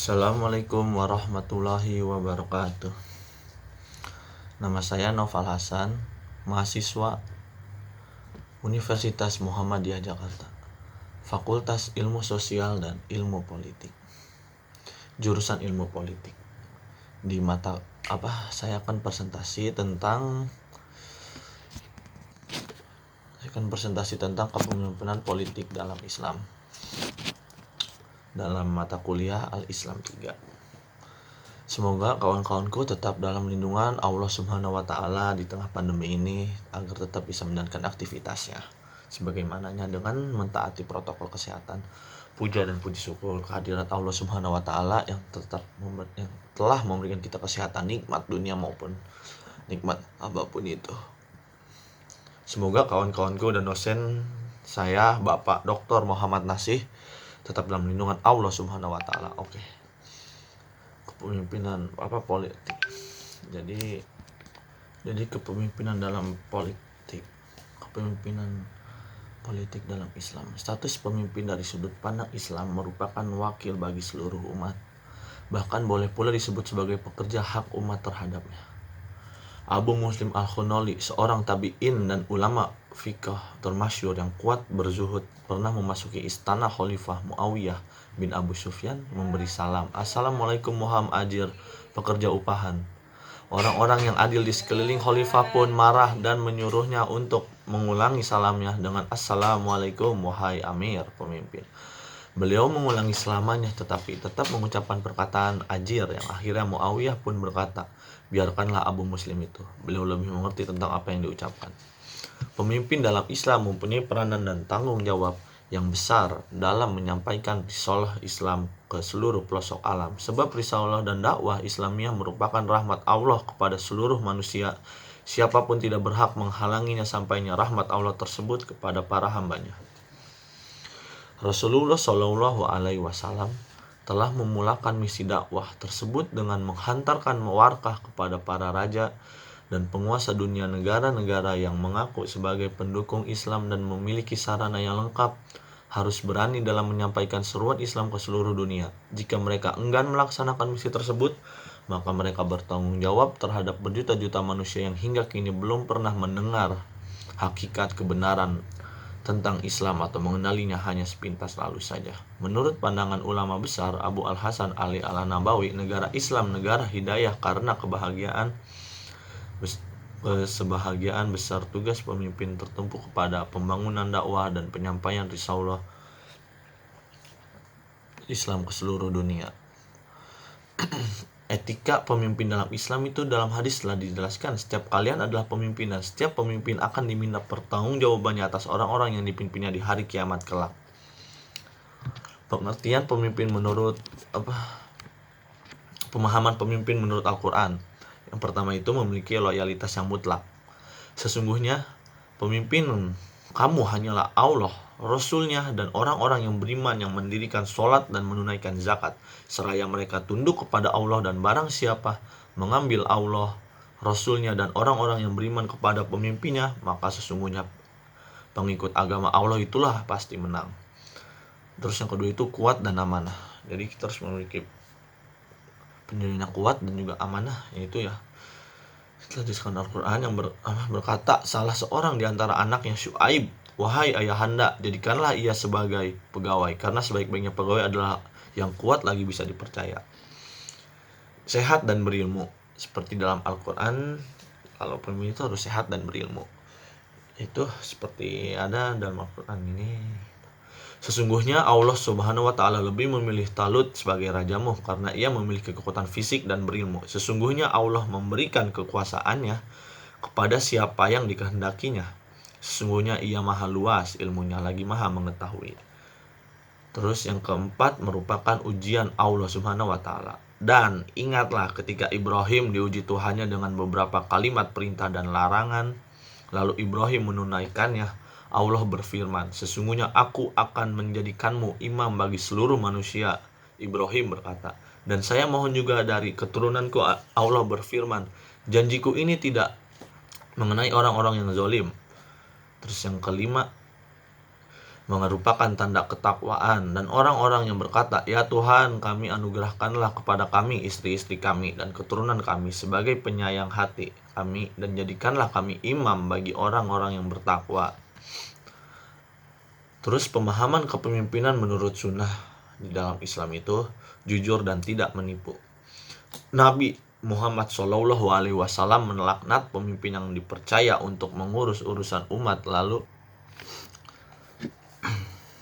Assalamualaikum warahmatullahi wabarakatuh. Nama saya Noval Hasan, mahasiswa Universitas Muhammadiyah Jakarta, Fakultas Ilmu Sosial dan Ilmu Politik, jurusan Ilmu Politik. Di mata saya akan presentasi tentang kepemimpinan politik dalam Islam dalam mata kuliah Al-Islam 3. Semoga kawan-kawanku tetap dalam lindungan Allah Subhanahu wa Ta'ala di tengah pandemi ini agar tetap bisa menjalankan aktivitasnya sebagaimananya dengan mentaati protokol kesehatan. Puja dan puji syukur kehadirat Allah Subhanahu wa Ta'ala yang telah memberikan kita kesehatan, nikmat dunia maupun nikmat apapun itu. Semoga kawan-kawanku dan dosen saya, Bapak Dr. Muhammad Nasih, tetap dalam lindungan Allah Subhanahu wa Ta'ala. Oke. Kepemimpinan politik. Jadi kepemimpinan dalam politik. Kepemimpinan politik dalam Islam. Status pemimpin dari sudut pandang Islam merupakan wakil bagi seluruh umat. Bahkan boleh pula disebut sebagai pekerja hak umat terhadapnya. Abu Muslim Al-Khonoli, seorang tabi'in dan ulama fikih termasyhur yang kuat berzuhud, pernah memasuki istana Khalifah Muawiyah bin Abu Sufyan memberi salam. Assalamualaikum Muhammad Ajir, pekerja upahan. Orang-orang yang adil di sekeliling Khalifah pun marah dan menyuruhnya untuk mengulangi salamnya dengan Assalamualaikum wahai Amir, pemimpin. Beliau mengulangi selamanya tetapi tetap mengucapkan perkataan Ajir yang akhirnya Muawiyah pun berkata, biarkanlah Abu Muslim itu. Beliau lebih mengerti tentang apa yang diucapkan. Pemimpin dalam Islam mempunyai peranan dan tanggung jawab yang besar dalam menyampaikan risalah Islam ke seluruh pelosok alam. Sebab risalah dan dakwah Islamiyah merupakan rahmat Allah kepada seluruh manusia. Siapapun tidak berhak menghalanginya sampainya rahmat Allah tersebut kepada para hambanya. Rasulullah Shallallahu Alaihi Wasallam telah memulakan misi dakwah tersebut dengan menghantarkan warkah kepada para raja dan penguasa dunia, negara-negara yang mengaku sebagai pendukung Islam dan memiliki sarana yang lengkap harus berani dalam menyampaikan seruan Islam ke seluruh dunia. Jika mereka enggan melaksanakan misi tersebut, maka mereka bertanggung jawab terhadap berjuta-juta manusia yang hingga kini belum pernah mendengar hakikat kebenaran tentang Islam atau mengenalinya hanya sepintas lalu saja. Menurut pandangan ulama besar Abu Al-Hasan Ali Al-Nabawi, negara Islam negara hidayah karena sebahagiaan besar tugas pemimpin tertumpu kepada pembangunan dakwah dan penyampaian risalah Islam ke seluruh dunia. Etika pemimpin dalam Islam itu dalam hadis telah dijelaskan, setiap kalian adalah pemimpin dan setiap pemimpin akan diminta pertanggungjawabannya atas orang-orang yang dipimpinnya di hari kiamat kelak. Pengertian pemimpin menurut pemahaman pemimpin menurut Al-Quran. Yang pertama itu memiliki loyalitas yang mutlak. Sesungguhnya pemimpin kamu hanyalah Allah, Rasulnya, dan orang-orang yang beriman yang mendirikan sholat dan menunaikan zakat, seraya mereka tunduk kepada Allah, dan barang siapa mengambil Allah, Rasulnya, dan orang-orang yang beriman kepada pemimpinnya, maka sesungguhnya pengikut agama Allah itulah pasti menang. Terus yang kedua itu kuat dan amanah. Jadi kita harus memiliki pendirian kuat dan juga amanah, yaitu setelah disebutkan Al-Quran yang berkata, salah seorang di antara anaknya Syuaib, wahai ayahanda, jadikanlah ia sebagai pegawai, karena sebaik-baiknya pegawai adalah yang kuat lagi bisa dipercaya, sehat dan berilmu. Seperti dalam Al-Quran, kalau pemimpin itu harus sehat dan berilmu. Itu seperti ada dalam Al-Quran ini. Sesungguhnya Allah Subhanahu wa Ta'ala lebih memilih Talut sebagai rajamu karena ia memiliki kekuatan fisik dan berilmu. Sesungguhnya Allah memberikan kekuasaannya kepada siapa yang dikehendakinya. Sesungguhnya ia maha luas ilmunya lagi maha mengetahui. Terus yang keempat merupakan ujian Allah Subhanahu wa Ta'ala. Dan ingatlah ketika Ibrahim diuji Tuhannya dengan beberapa kalimat perintah dan larangan, lalu Ibrahim menunaikannya. Allah berfirman, sesungguhnya aku akan menjadikanmu imam bagi seluruh manusia. Ibrahim berkata, dan saya mohon juga dari keturunanku. Allah berfirman, janjiku ini tidak mengenai orang-orang yang zalim. Terus yang kelima, merupakan tanda ketakwaan, dan orang-orang yang berkata, "Ya Tuhan, kami anugerahkanlah kepada kami istri-istri kami dan keturunan kami sebagai penyayang hati kami, dan jadikanlah kami imam bagi orang-orang yang bertakwa." Terus pemahaman kepemimpinan menurut sunnah di dalam Islam itu jujur dan tidak menipu. Nabi Muhammad SAW melaknat pemimpin yang dipercaya untuk mengurus urusan umat, lalu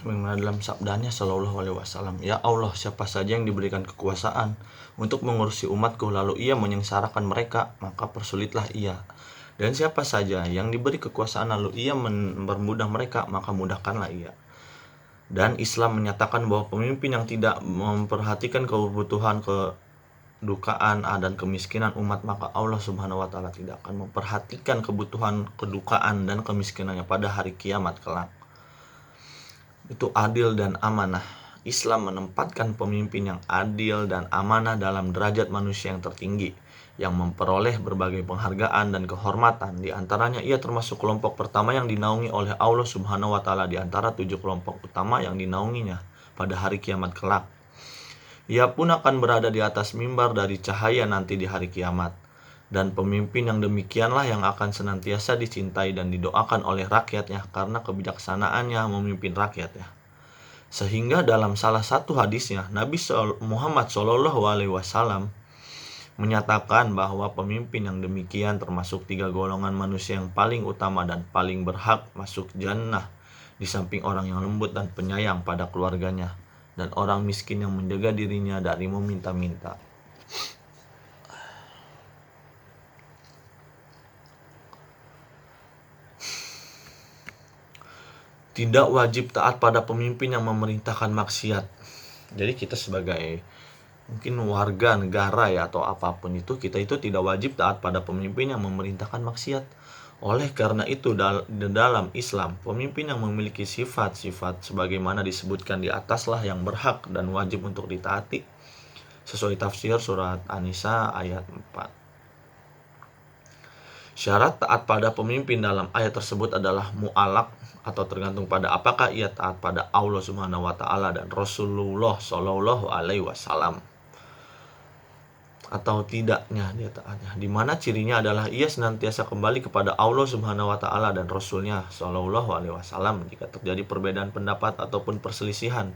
sebagaimana dalam sabdanya SAW, "Ya Allah, siapa saja yang diberikan kekuasaan untuk mengurusi umatku lalu ia menyengsarakan mereka, maka persulitlah ia. Dan siapa saja yang diberi kekuasaan lalu ia mempermudah mereka, maka mudahkanlah ia." Dan Islam menyatakan bahwa pemimpin yang tidak memperhatikan kebutuhan, kedukaan, dan kemiskinan umat, maka Allah Subhanahu wa taala tidak akan memperhatikan kebutuhan, kedukaan, dan kemiskinannya pada hari kiamat kelak. Itu adil dan amanah. Islam menempatkan pemimpin yang adil dan amanah dalam derajat manusia yang tertinggi, yang memperoleh berbagai penghargaan dan kehormatan. Di antaranya ia termasuk kelompok pertama yang dinaungi oleh Allah Subhanahu wa taala di antara 7 kelompok utama yang dinaunginya pada hari kiamat kelak. Ia pun akan berada di atas mimbar dari cahaya nanti di hari kiamat. Dan pemimpin yang demikianlah yang akan senantiasa dicintai dan didoakan oleh rakyatnya karena kebijaksanaannya memimpin rakyatnya. Sehingga dalam salah satu hadisnya, Nabi Muhammad SAW menyatakan bahwa pemimpin yang demikian termasuk 3 golongan manusia yang paling utama dan paling berhak masuk jannah, di samping orang yang lembut dan penyayang pada keluarganya, dan orang miskin yang menjaga dirinya dari meminta-minta. Tidak wajib taat pada pemimpin yang memerintahkan maksiat. Jadi kita sebagai mungkin warga negara ya atau apapun itu, kita itu tidak wajib taat pada pemimpin yang memerintahkan maksiat. Oleh karena itu dalam Islam, pemimpin yang memiliki sifat-sifat sebagaimana disebutkan di ataslah yang berhak dan wajib untuk ditaati. Sesuai tafsir surat An-Nisa ayat 4. Syarat taat pada pemimpin dalam ayat tersebut adalah mu'alaq atau tergantung pada apakah ia taat pada Allah Subhanahu wa taala dan Rasulullah Shallallahu alaihi wasallam atau tidaknya dia taatnya. Di mana cirinya adalah ia senantiasa kembali kepada Allah Subhanahu wa taala dan Rasulnya Shallallahu alaihi wasallam jika terjadi perbedaan pendapat ataupun perselisihan,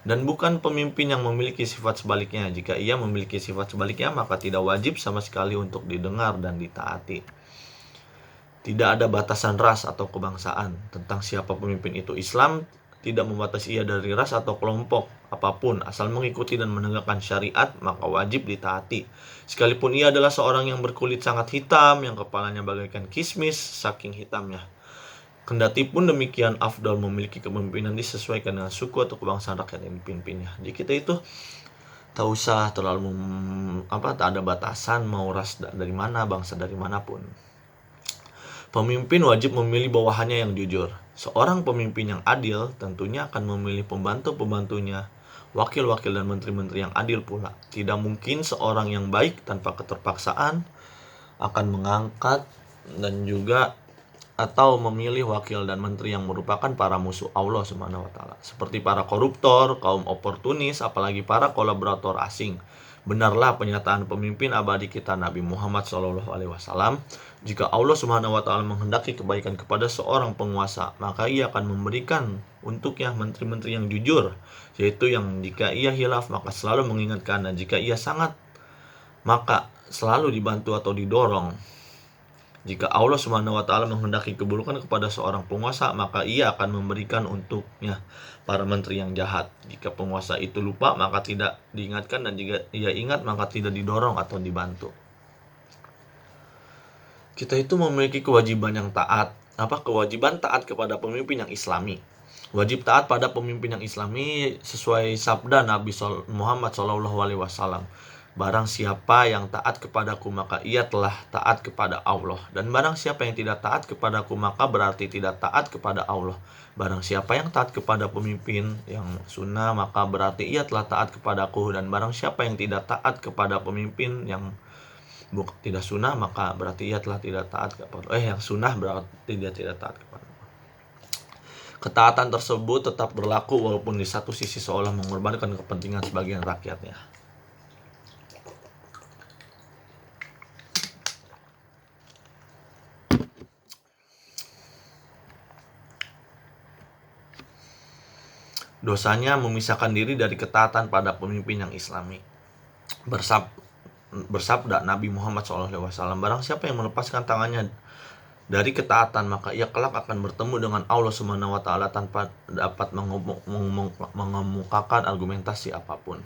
dan bukan pemimpin yang memiliki sifat sebaliknya. Jika ia memiliki sifat sebaliknya, maka tidak wajib sama sekali untuk didengar dan ditaati. Tidak ada batasan ras atau kebangsaan tentang siapa pemimpin itu. Islam tidak membatasi ia dari ras atau kelompok apapun, asal mengikuti dan menegakkan syariat maka wajib ditaati. Sekalipun ia adalah seorang yang berkulit sangat hitam, yang kepalanya bagaikan kismis saking hitamnya. Kendati pun demikian, afdal memiliki kepemimpinan disesuaikan dengan suku atau kebangsaan rakyat yang dipimpinnya. Jadi kita itu tak usah terlalu tak ada batasan mau ras dari mana, bangsa dari manapun. Pemimpin wajib memilih bawahannya yang jujur. Seorang pemimpin yang adil tentunya akan memilih pembantu-pembantunya, wakil-wakil dan menteri-menteri yang adil pula. Tidak mungkin seorang yang baik tanpa keterpaksaan akan mengangkat dan juga atau memilih wakil dan menteri yang merupakan para musuh Allah Subhanahu wa taala, seperti para koruptor, kaum oportunis, apalagi para kolaborator asing. Benarlah pernyataan pemimpin abadi kita Nabi Muhammad SAW, jika Allah Subhanahu wa taala menghendaki kebaikan kepada seorang penguasa, maka ia akan memberikan untuknya menteri-menteri yang jujur, yaitu yang jika ia hilaf maka selalu mengingatkan, dan jika ia sangat maka selalu dibantu atau didorong. Jika Allah Subhanahu wa taala menghendaki keburukan kepada seorang penguasa, maka ia akan memberikan untuknya para menteri yang jahat. Jika penguasa itu lupa, maka tidak diingatkan, dan jika ia ingat, maka tidak didorong atau dibantu. Kita itu memiliki kewajiban yang taat. Kewajiban taat kepada pemimpin yang Islami. Wajib taat pada pemimpin yang Islami sesuai sabda Nabi Muhammad SAW. Barang siapa yang taat kepadaku maka ia telah taat kepada Allah, dan barang siapa yang tidak taat kepadaku maka berarti tidak taat kepada Allah. Barang siapa yang taat kepada pemimpin yang sunnah maka berarti ia telah taat kepadaku, dan barang siapa yang tidak taat kepada pemimpin yang tidak sunnah maka berarti ia telah tidak taat kepada yang sunnah berarti dia tidak taat kepada. Ketaatan tersebut tetap berlaku walaupun di satu sisi seolah mengorbankan kepentingan sebagian rakyatnya. Dosanya memisahkan diri dari ketaatan pada pemimpin yang islami. Bersabda Nabi Muhammad SAW, barang siapa yang melepaskan tangannya dari ketaatan, maka ia kelak akan bertemu dengan Allah Subhanahu wa taala tanpa dapat mengemukakan argumentasi apapun.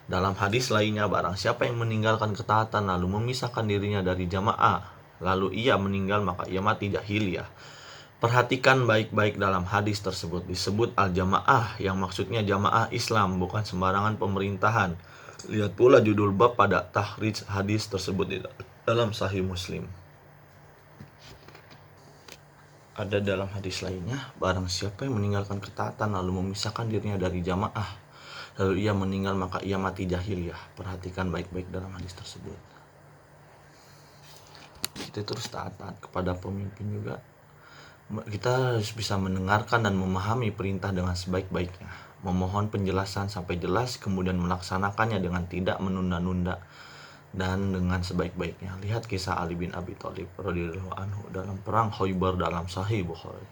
Dalam hadis lainnya, barang siapa yang meninggalkan ketaatan lalu memisahkan dirinya dari jamaah, lalu ia meninggal, maka ia mati jahiliyah. Perhatikan baik-baik, dalam hadis tersebut disebut al-jamaah, yang maksudnya jamaah Islam, bukan sembarangan pemerintahan. Lihat pula judul bab pada tahrij hadis tersebut di dalam Sahih Muslim. Ada dalam hadis lainnya, barang siapa yang meninggalkan ketaatan lalu memisahkan dirinya dari jamaah, lalu ia meninggal, maka ia mati jahiliyah. Perhatikan baik-baik dalam hadis tersebut. Kita terus taat kepada pemimpin juga. Kita harus bisa mendengarkan dan memahami perintah dengan sebaik-baiknya, memohon penjelasan sampai jelas, kemudian melaksanakannya dengan tidak menunda-nunda dan dengan sebaik-baiknya. Lihat kisah Ali bin Abi Thalib radhiyallahu anhu dalam perang Khaybar dalam Sahih Bukhari.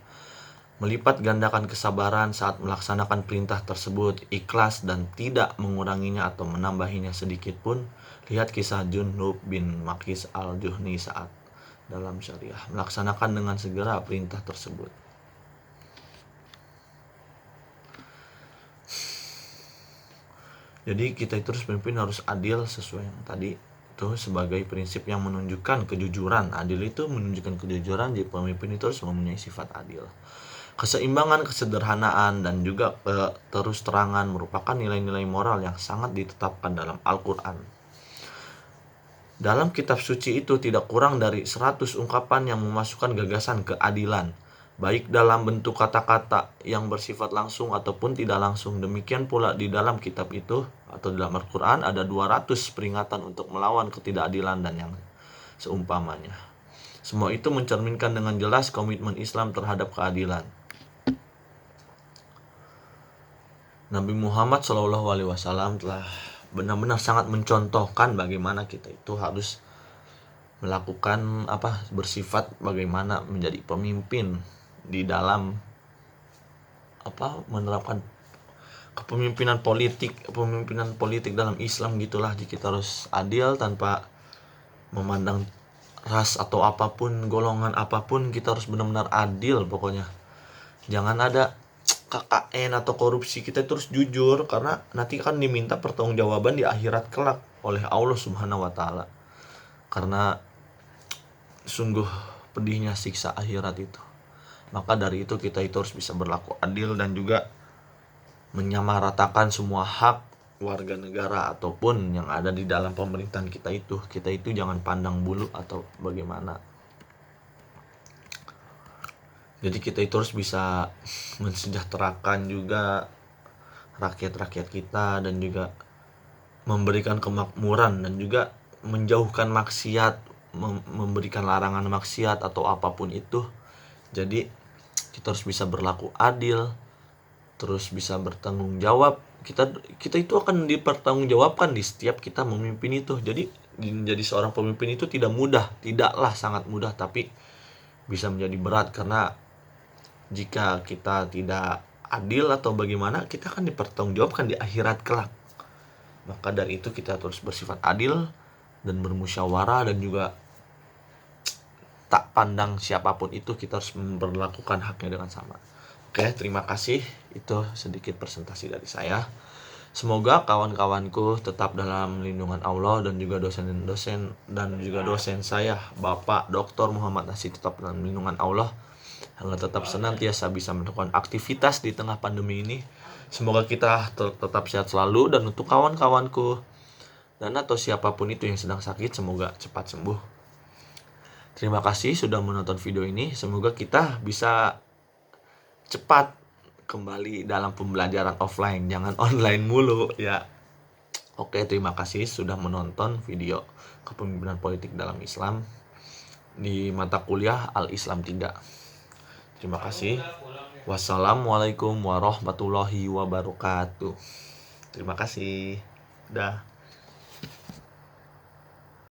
Melipat gandakan kesabaran saat melaksanakan perintah tersebut, ikhlas dan tidak menguranginya atau menambahinya sedikit pun. Lihat kisah Junub bin Makis al-Juhni saat dalam syariah melaksanakan dengan segera perintah tersebut. Jadi kita itu terus pemimpin harus adil sesuai yang tadi itu sebagai prinsip yang menunjukkan kejujuran. Adil itu menunjukkan kejujuran, jadi pemimpin itu harus mempunyai sifat adil. Keseimbangan, kesederhanaan, dan juga terus terangan merupakan nilai-nilai moral yang sangat ditetapkan dalam Al-Quran. Dalam kitab suci itu tidak kurang dari 100 ungkapan yang memasukkan gagasan keadilan, baik dalam bentuk kata-kata yang bersifat langsung ataupun tidak langsung. Demikian pula di dalam kitab itu atau dalam Al-Quran ada 200 peringatan untuk melawan ketidakadilan dan yang seumpamanya. Semua itu mencerminkan dengan jelas komitmen Islam terhadap keadilan. Nabi Muhammad SAW telah benar-benar sangat mencontohkan bagaimana kita itu harus melakukan bersifat bagaimana menjadi pemimpin di dalam menerapkan kepemimpinan politik dalam Islam gitulah. Jadi kita harus adil tanpa memandang ras atau apapun, golongan apapun, kita harus benar-benar adil pokoknya. Jangan ada KKN atau korupsi, kita terus jujur, karena nanti kan diminta pertanggungjawaban di akhirat kelak oleh Allah Subhanahu wa taala. Karena sungguh pedihnya siksa akhirat itu. Maka dari itu kita itu harus bisa berlaku adil dan juga menyamaratakan semua hak warga negara ataupun yang ada di dalam pemerintahan kita itu. Kita itu jangan pandang bulu atau bagaimana. Jadi kita itu harus bisa mensejahterakan juga rakyat-rakyat kita dan juga memberikan kemakmuran dan juga menjauhkan maksiat, memberikan larangan maksiat atau apapun itu. Jadi kita harus bisa berlaku adil, terus bisa bertanggung jawab. Kita itu akan dipertanggungjawabkan di setiap kita memimpin itu. Jadi menjadi seorang pemimpin itu tidak mudah, tidaklah sangat mudah, tapi bisa menjadi berat, karena jika kita tidak adil atau bagaimana, kita akan dipertanggungjawabkan di akhirat kelak. Maka dari itu kita terus bersifat adil dan bermusyawarah dan juga tak pandang siapapun itu, kita harus memperlakukan haknya dengan sama. Oke, terima kasih. Itu sedikit presentasi dari saya. Semoga kawan-kawanku tetap dalam lindungan Allah dan juga dosen-dosen dan juga dosen saya, Bapak Dr. Muhammad Nasir, tetap dalam lindungan Allah, agar tetap senantiasa bisa melakukan aktivitas di tengah pandemi ini. Semoga kita tetap sehat selalu, dan untuk kawan-kawanku dan atau siapapun itu yang sedang sakit, semoga cepat sembuh. Terima kasih sudah menonton video ini. Semoga kita bisa cepat kembali dalam pembelajaran offline, jangan online mulu ya. Oke, terima kasih sudah menonton video kepemimpinan politik dalam Islam di mata kuliah Al-Islam 3. Terima kasih. Wassalamualaikum warahmatullahi wabarakatuh. Terima kasih. Dah.